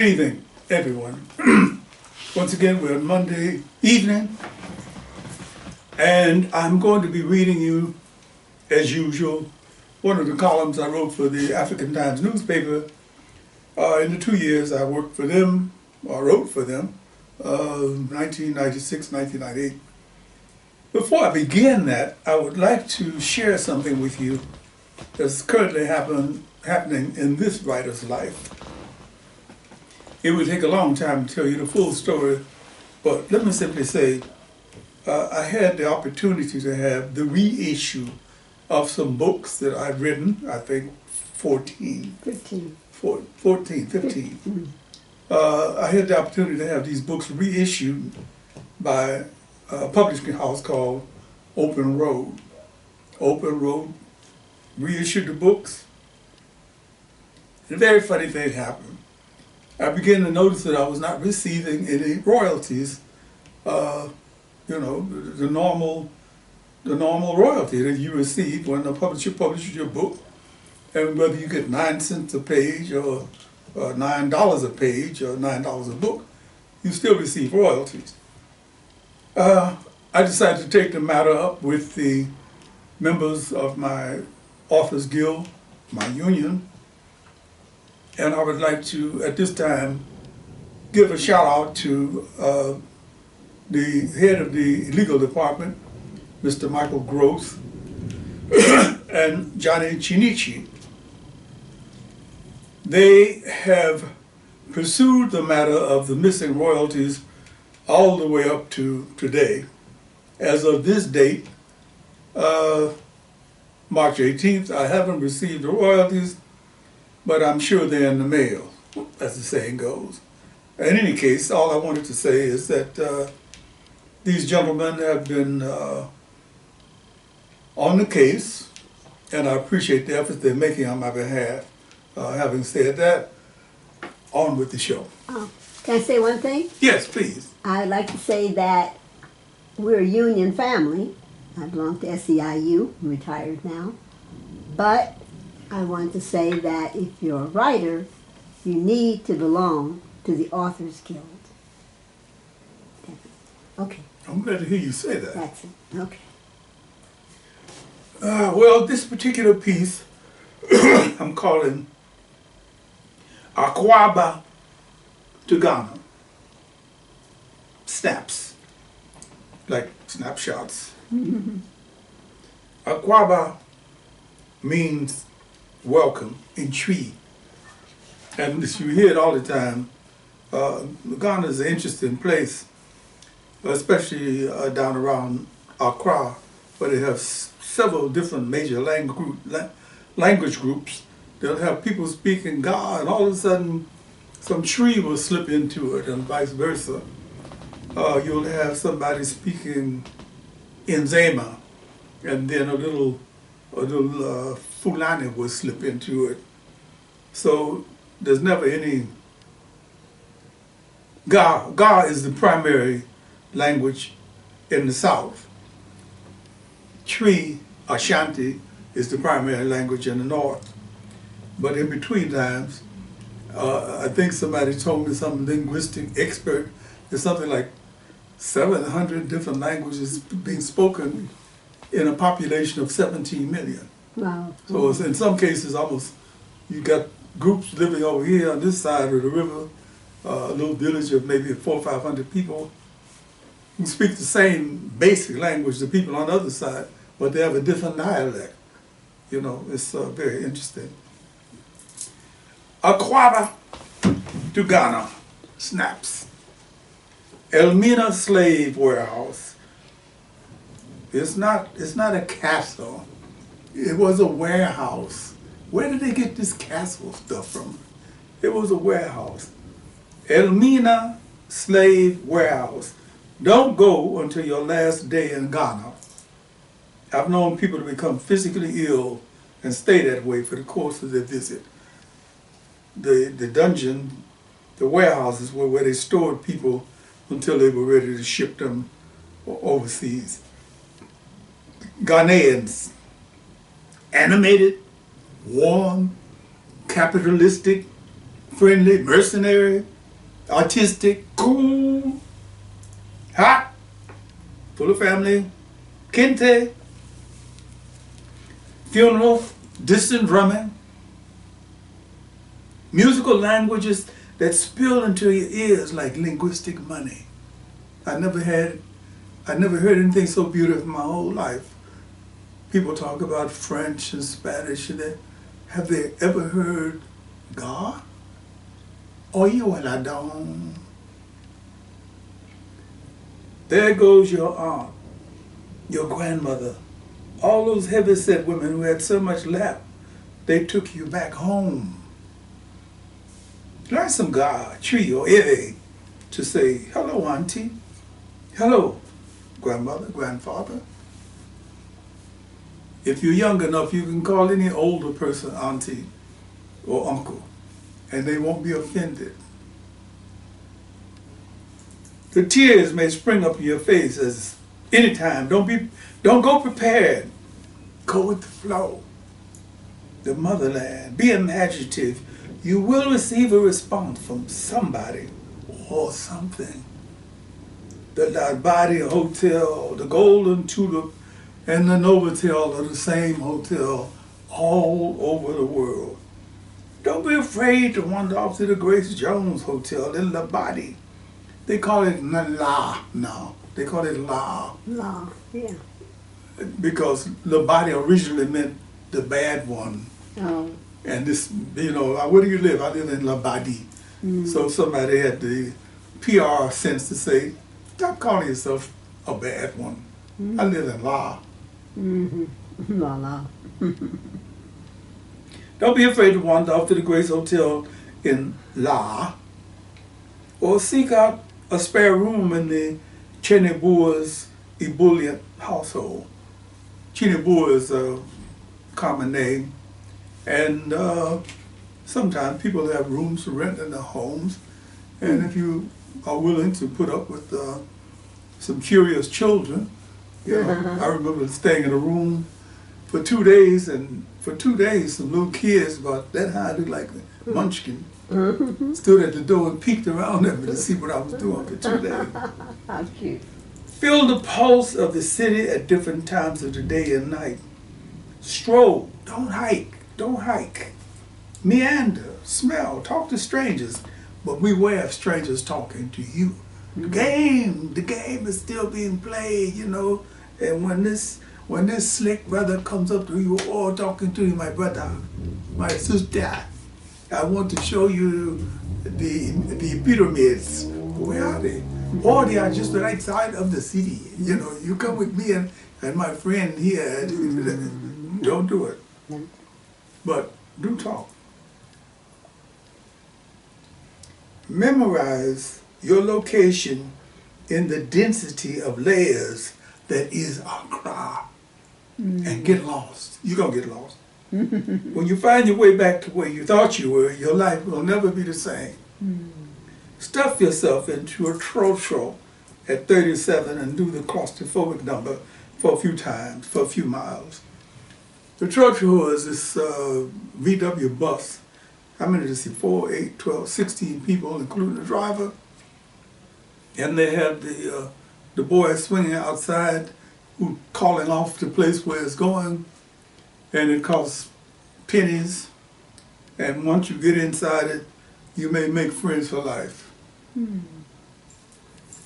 Good evening, everyone. Once again, we're on Monday evening, and I'm going to be reading you, as usual, one of the columns I wrote for the African Times newspaper. In the 2 years I worked for them, or wrote for them, 1996, 1998. Before I begin that, I would like to share something with you that's currently happening in this writer's life. It would take a long time to tell you the full story, but let me simply say, I had the opportunity to have the reissue of some books that I've written, I think 15. I had the opportunity to have these books reissued by a publishing house called Open Road. Open Road reissued the books. And a very funny thing happened. I began to notice that I was not receiving any royalties, the normal royalty that you receive when a publisher publishes your book. And whether you get 9 cents a page or $9 a page or $9 a book, you still receive royalties. I decided to take the matter up with the members of my Authors Guild, my union, and I would like to, at this time, give a shout out to the head of the legal department, Mr. Michael Gross, and Johnny Chinichi. They have pursued the matter of the missing royalties all the way up to today. As of this date, March 18th, I haven't received the royalties, but I'm sure they're in the mail, as the saying goes. In any case, all I wanted to say is that these gentlemen have been on the case, and I appreciate the efforts they're making on my behalf. Having said that, on with the show. Can I say one thing? Yes, please. I'd like to say that we're a union family. I belong to SEIU, I'm retired now. But I want to say that if you're a writer, you need to belong to the Authors Guild. Okay. I'm glad to hear you say that. That's it. Okay. Well, this particular piece I'm calling Akwaaba to Ghana. Snaps, like snapshots. Akwaaba means welcome in Tree. And you hear it all the time. Ghana is an interesting place, especially down around Accra, where they have several different major language groups. They'll have people speaking Ga, and all of a sudden some Tree will slip into it, and vice versa. You'll have somebody speaking Nzema, and then a little Fulani will slip into it. So there's never any Ga. Ga is the primary language in the South. Tree, Ashanti, is the primary language in the North. But in between times, I think somebody told me, some linguistic expert, there's something like 700 different languages being spoken in a population of 17 million. Wow. So it's, in some cases, almost, you got groups living over here on this side of the river, a little village of maybe 400 or 500 people who speak the same basic language the people on the other side, but they have a different dialect. You know, it's very interesting. Akwaaba to Ghana, snaps. Elmina Slave Warehouse. It's not a castle. It was a warehouse. Where did they get this castle stuff from? It was a warehouse. Elmina Slave Warehouse. Don't go until your last day in Ghana. I've known people to become physically ill and stay that way for the course of their visit. The dungeon, the warehouses were where they stored people until they were ready to ship them overseas. Ghanaians, animated, warm, capitalistic, friendly, mercenary, artistic, cool, hot, full of family, kente, funeral, distant drumming, musical languages that spill into your ears like linguistic money. I never heard anything so beautiful in my whole life. People talk about French and Spanish, and have they ever heard God? Oye, la don. There goes your aunt, your grandmother, all those heavy-set women who had so much lap, they took you back home. Learn some God, tree or ere, to say, hello, auntie, hello, grandmother, grandfather. If you're young enough, you can call any older person auntie or uncle, and they won't be offended. The tears may spring up in your face as anytime. Don't go prepared. Go with the flow. The motherland. Be imaginative. You will receive a response from somebody or something. The Labadi Hotel, the Golden Tulip, and the Novotel are the same hotel all over the world. Don't be afraid to wander off to the Grace Jones Hotel in Labadi. They call it La now. They call it La. La, yeah. Because Labadi originally meant the bad one. Oh. And this, where do you live? I live in Labadi. So somebody had the PR sense to say, stop calling yourself a bad one. I live in La. La la. Don't be afraid to wander off to the Grace Hotel in La, or seek out a spare room in the Chinichi's ebullient household. Chinichi is a common name, and sometimes people have rooms to rent in their homes, and if you are willing to put up with some curious children, I remember staying in a room for 2 days, and for 2 days, some little kids about that high, looked like a munchkin, stood at the door and peeked around at me to see what I was doing for 2 days. How cute. Feel the pulse of the city at different times of the day and night. Stroll, don't hike. Meander, smell, talk to strangers, but beware of strangers talking to you. The game is still being played, and when this slick brother comes up to you or talking to you, my brother, my sister, I want to show you the pyramids. Where are they? Or they are just the right side of the city. You come with me and my friend here. Don't do it. But do talk. Memorize your location in the density of layers that is Accra. And get lost. You're going to get lost. When you find your way back to where you thought you were, your life will never be the same. Stuff yourself into a trotro at 37 and do the claustrophobic number for a few times, for a few miles. The trotro is this VW bus. How many does it see? 4, 8, 12, 16 people, including the driver. And they have the boy swinging outside, who calling off the place where it's going, and it costs pennies. And once you get inside it, you may make friends for life.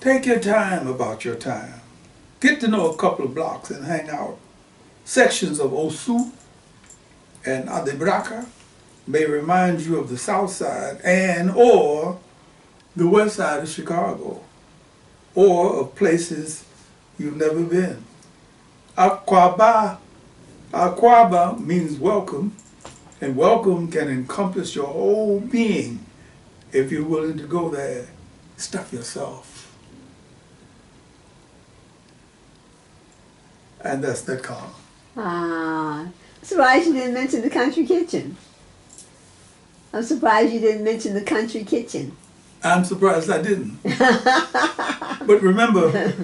Take your time about your time. Get to know a couple of blocks and hang out. Sections of Osu and Adebraka may remind you of the south side or the west side of Chicago, or of places you've never been. Akwaaba means welcome, and welcome can encompass your whole being if you're willing to go there. Stuff yourself. And that's that call. I'm surprised you didn't mention the country kitchen. I'm surprised you didn't mention the country kitchen. I'm surprised I didn't. But remember,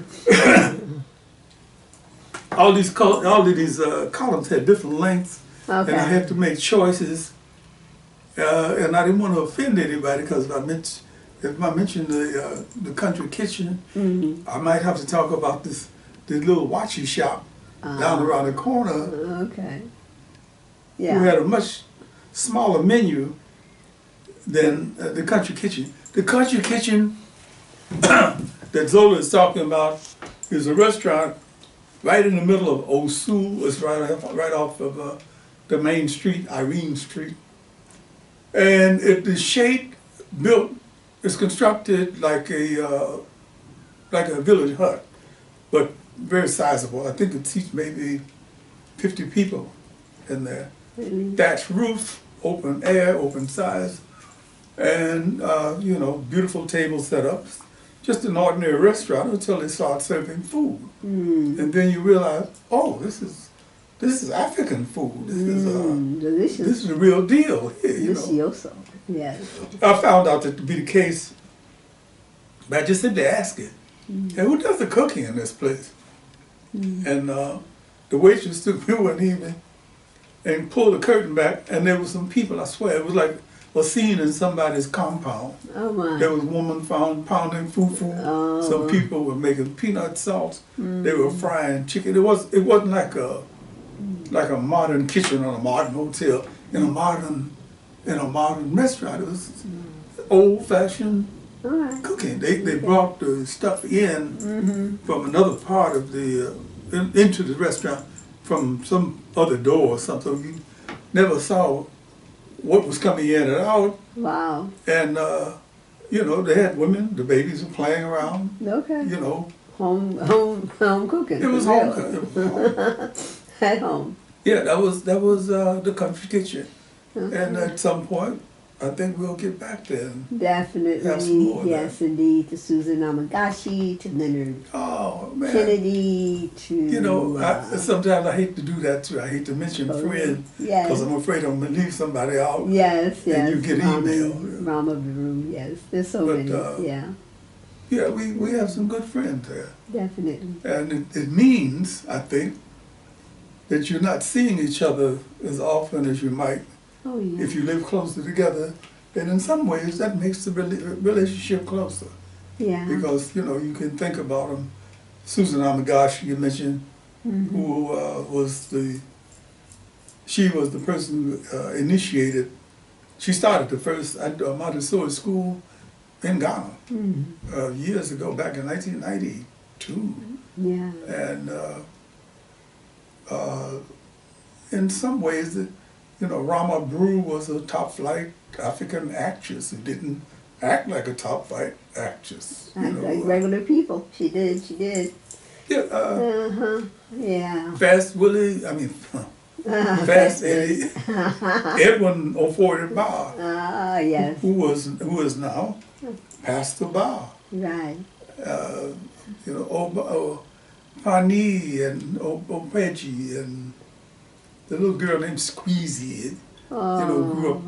all of these columns had different lengths, and I had to make choices. And I didn't want to offend anybody because if I mention the country kitchen, I might have to talk about this little watchy shop down around the corner Okay. who Yeah. had a much smaller menu than the country kitchen. The country kitchen that Zola is talking about is a restaurant right in the middle of Osu. It's right off of the main street, Irene Street. And the shape built is constructed like a village hut, but very sizable. I think it seats maybe 50 people in there. Really? Thatched roof, open air, open size, and you know, beautiful table setups. Just an ordinary restaurant until they start serving food, and then you realize, oh, this is African food. This is Delicious. this is the real deal here. You know, Delicioso. Yes. I found out that to be the case, but I just had to ask it. And who does the cooking in this place? And the waitress took me one evening and pulled the curtain back, and there was some people. I swear, it was like a scene in somebody's compound. Oh my. There was a woman found pounding fufu. Oh. Some people were making peanut sauce. They were frying chicken. It wasn't like a modern kitchen or a modern hotel. In a modern restaurant, it was old fashioned All right. cooking. They brought the stuff in from another part of the into the restaurant from some other door or something. You never saw what was coming in and out. Wow. And you know, they had women, the babies were playing around. Okay. You know, Home cooking. it was for home. real. It was home. At home. Yeah, that was the country kitchen. And at some point, I think we'll get back there. Have some Definitely. more of Yes, indeed. To Susan Amagashi, to Leonard Oh man. Kennedy, to You know, sometimes I hate to do that too. I hate to mention friends yes. because I'm afraid I'm gonna leave somebody out. Yes, yes. And you get email. Rama Baru, yes. There's so But, many. Yeah, Yeah, we have some good friends there, definitely. and it means, I think, that you're not seeing each other as often as you might Oh, yeah. if you live closer together. And in some ways, that makes the relationship closer Yeah. because you know you can think about them. Susan Amagashi, you mentioned, who was the person who initiated. She started the first Montessori school in Ghana years ago, back in 1992. Yeah. And in some ways, you know, Rama Brew was a top-flight African actress who didn't act like a top-flight actress. You know, Like regular people. She did. yeah, Yeah. Fast Willie, Fast Eddie, Edwin Oforie Bar, Ah, yes. who is now Pastor Bar. Right. You know, Pani and Opeji and the little girl named Squeezy, Oh. you know, grew up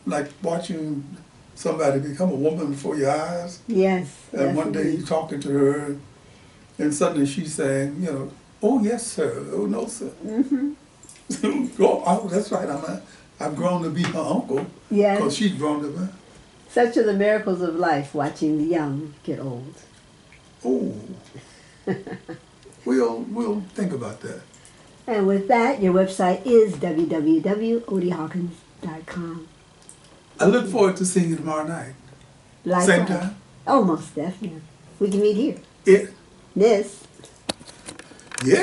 like watching somebody become a woman before your eyes. Yes. And one day definitely. you're talking to her, and suddenly she's saying, you know, oh yes, sir. Oh no, sir. Oh, that's right. I've grown to be her uncle Yes. because she's grown to be. Such are the miracles of life, watching the young get old. Oh, we'll think about that. And with that, your website is www.odiehawkins.com. I look forward to seeing you tomorrow night. Likewise. Same time. Oh, most definitely. We can meet here. Yeah. This. Yeah.